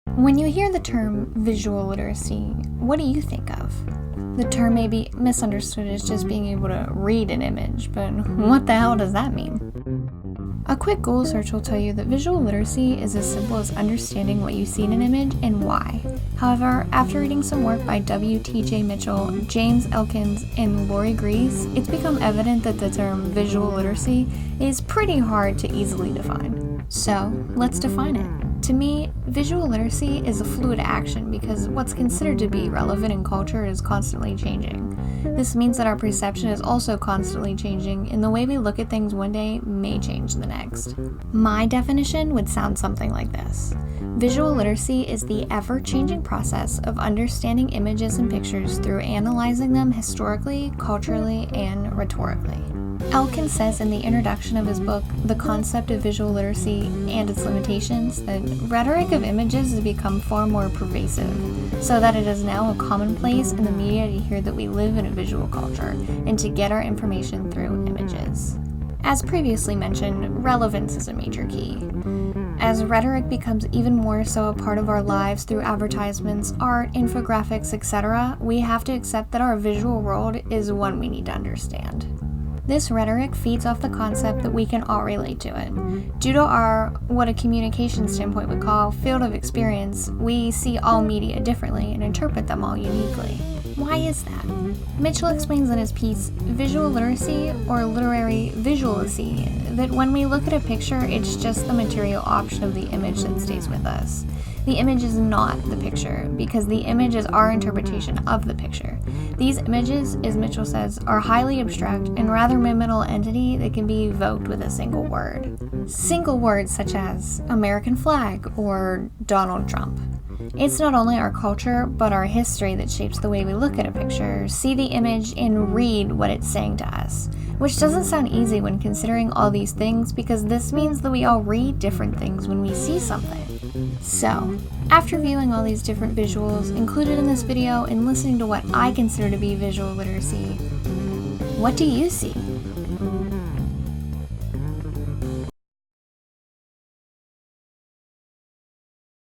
When you hear the term visual literacy, what do you think of? The term may be misunderstood as just being able to read an image, but what the hell does that mean? A quick Google search will tell you that visual literacy is as simple as understanding what you see in an image and why. However, after reading some work by W.T.J. Mitchell, James Elkins, and Lori Grease, it's become evident that the term visual literacy is pretty hard to easily define. So, let's define it. To me, visual literacy is a fluid action because what's considered to be relevant in culture is constantly changing. This means that our perception is also constantly changing, and the way we look at things one day may change the next. My definition would sound something like this. Visual literacy is the ever-changing process of understanding images and pictures through analyzing them historically, culturally, and rhetorically. Elkins says in the introduction of his book, The Concept of Visual Literacy and Its Limitations, that rhetoric of images has become far more pervasive, so that it is now a commonplace in the media to hear that we live in a visual culture and to get our information through images. As previously mentioned, relevance is a major key. As rhetoric becomes even more so a part of our lives through advertisements, art, infographics, etc., we have to accept that our visual world is one we need to understand. This rhetoric feeds off the concept that we can all relate to it. Due to our, what a communication standpoint would call, field of experience, we see all media differently and interpret them all uniquely. Why is that? Mitchell explains in his piece, Visual Literacy, or Literary Visualacy, that when we look at a picture, it's just the material option of the image that stays with us. The image is not the picture, because the image is our interpretation of the picture. These images, as Mitchell says, are highly abstract and rather minimal entity that can be evoked with a single word. Single words such as American flag or Donald Trump. It's not only our culture, but our history that shapes the way we look at a picture, see the image, and read what it's saying to us. Which doesn't sound easy when considering all these things, because this means that we all read different things when we see something. So, after viewing all these different visuals included in this video and listening to what I consider to be visual literacy, what do you see?